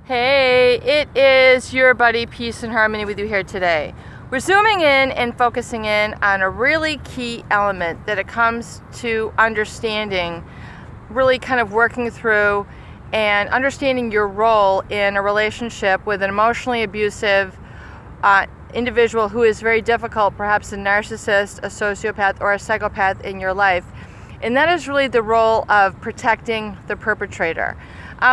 Hey, it is your buddy Peace and Harmony with you here today. We're zooming in and focusing in on a really key element that it comes to understanding, really kind of working through and understanding your role in a relationship with an emotionally abusive individual who is very difficult, perhaps a narcissist, a sociopath, or a psychopath in your life. And that is really the role of protecting the perpetrator.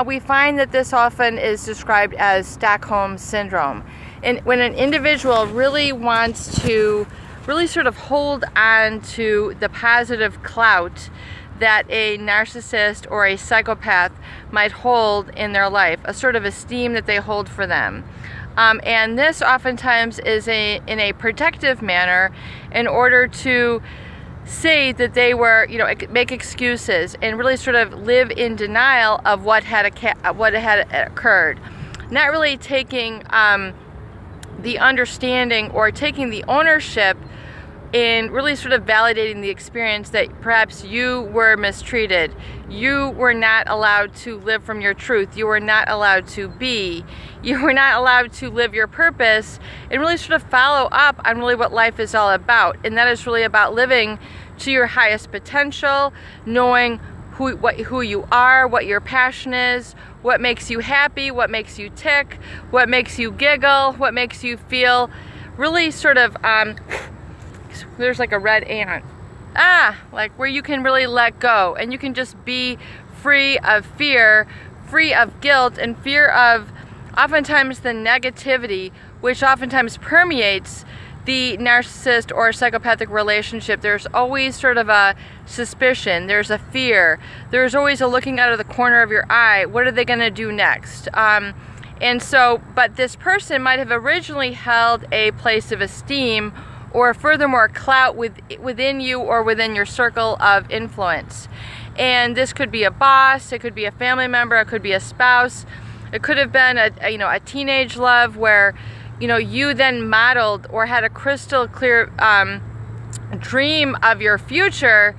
We find that this often is described as Stockholm Syndrome. And when an individual really wants to really sort of hold on to the positive clout that a narcissist or a psychopath might hold in their life, a sort of esteem that they hold for them. And this oftentimes is in a protective manner in order to say that they were, make excuses and really sort of live in denial of what had occurred, not really taking the understanding or taking the ownership in really sort of validating the experience that perhaps you were mistreated, you were not allowed to live from your truth, you were not allowed to be, you were not allowed to live your purpose, and really sort of follow up on really what life is all about. And that is really about living to your highest potential, knowing who you are, what your passion is, what makes you happy, what makes you tick, what makes you giggle, what makes you feel really sort of there's like a red ant. Like where you can really let go and you can just be free of fear, free of guilt, and fear of oftentimes the negativity which oftentimes permeates the narcissist or psychopathic relationship. There's always sort of a suspicion, there's a fear, there's always a looking out of the corner of your eye. What are they going to do next? But this person might have originally held a place of esteem or furthermore clout within you or within your circle of influence. And this could be a boss, it could be a family member, it could be a spouse, it could have been a teenage love where you then modeled or had a crystal clear dream of your future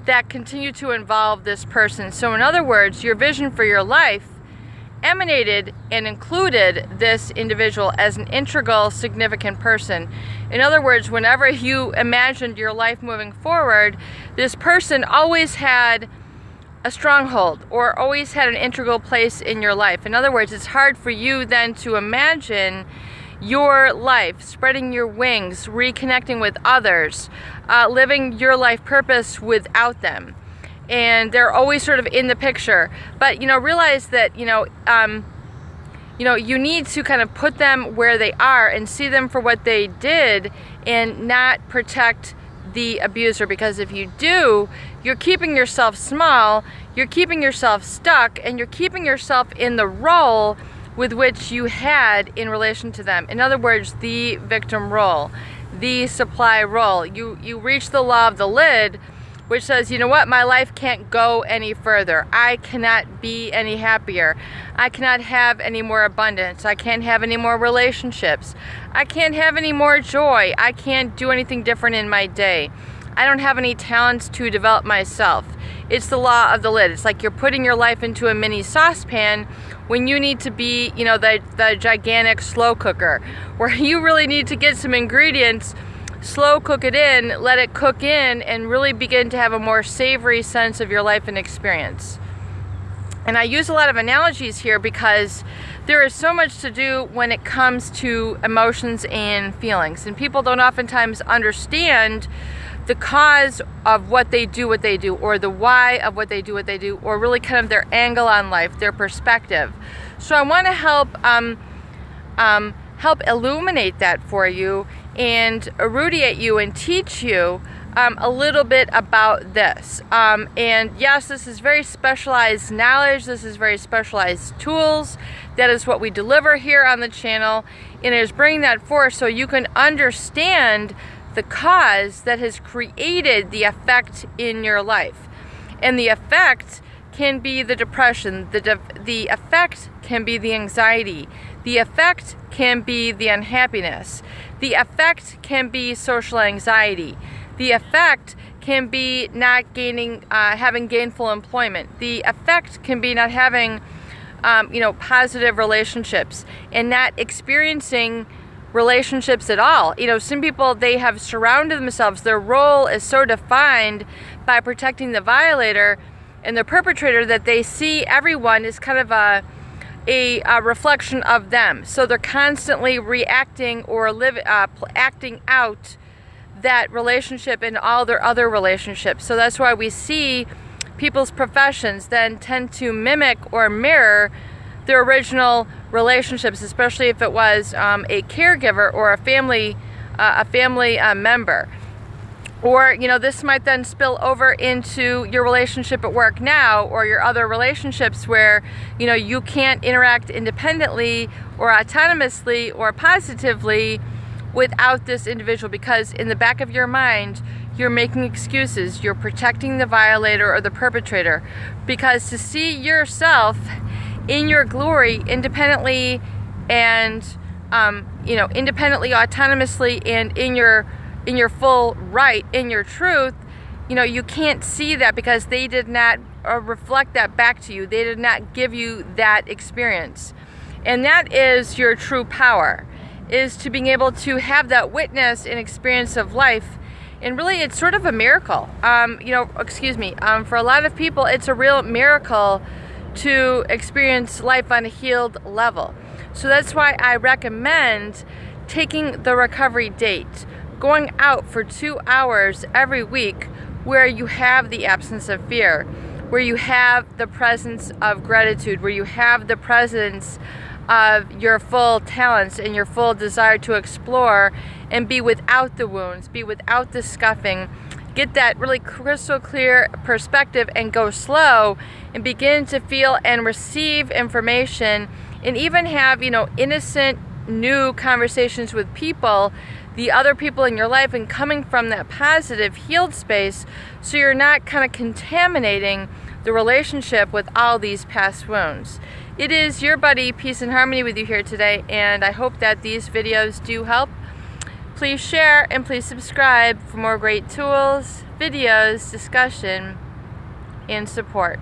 that continued to involve this person. So in other words, your vision for your life emanated and included this individual as an integral, significant person. In other words, whenever you imagined your life moving forward, this person always had a stronghold or always had an integral place in your life. In other words, it's hard for you then to imagine your life, spreading your wings, reconnecting with others, living your life purpose without them. And they're always sort of in the picture. But, realize that, you need to kind of put them where they are and see them for what they did and not protect the abuser. Because if you do, you're keeping yourself small, you're keeping yourself stuck, and you're keeping yourself in the role with which you had in relation to them. In other words, the victim role, the supply role. You reach the law of the lid, which says, you know what, my life can't go any further. I cannot be any happier. I cannot have any more abundance. I can't have any more relationships. I can't have any more joy. I can't do anything different in my day. I don't have any talents to develop myself. It's the law of the lid. It's like you're putting your life into a mini saucepan when you need to be, the gigantic slow cooker, where you really need to get some ingredients, slow cook it in, let it cook in, and really begin to have a more savory sense of your life and experience. And I use a lot of analogies here because there is so much to do when it comes to emotions and feelings. And people don't oftentimes understand the cause of what they do, or the why of what they do, or really kind of their angle on life, their perspective. So I want to help illuminate that for you and erudiate you and teach you a little bit about this. And yes, this is very specialized knowledge. This is very specialized tools. That is what we deliver here on the channel. And it is bringing that forth so you can understand the cause that has created the effect in your life. And the effect can be the depression. The effect can be the anxiety. The effect can be the unhappiness. The effect can be social anxiety. The effect can be not having gainful employment. The effect can be not having positive relationships and not experiencing relationships at all. Some people, they have surrounded themselves, their role is so defined by protecting the violator and the perpetrator that they see everyone as kind of a reflection of them. So they're constantly reacting or acting out that relationship in all their other relationships. So that's why we see people's professions then tend to mimic or mirror their original relationships, especially if it was a caregiver or a family member. Or, this might then spill over into your relationship at work now, or your other relationships where, you can't interact independently or autonomously or positively without this individual, because in the back of your mind, you're making excuses. You're protecting the violator or the perpetrator, because to see yourself in your glory independently and, independently, autonomously, and in your full right, in your truth, you can't see that because they did not reflect that back to you. They did not give you that experience. And that is your true power, is to being able to have that witness and experience of life. And really, it's sort of a miracle. For a lot of people, it's a real miracle to experience life on a healed level. So that's why I recommend taking the recovery date, going out for 2 hours every week where you have the absence of fear, where you have the presence of gratitude, where you have the presence of your full talents and your full desire to explore and be without the wounds, be without the scuffing, get that really crystal clear perspective and go slow and begin to feel and receive information, and even have, innocent new conversations with people, the other people in your life, and coming from that positive healed space, so you're not kind of contaminating the relationship with all these past wounds. It is your buddy, Peace and Harmony, with you here today, and I hope that these videos do help. Please share and please subscribe for more great tools, videos, discussion, and support.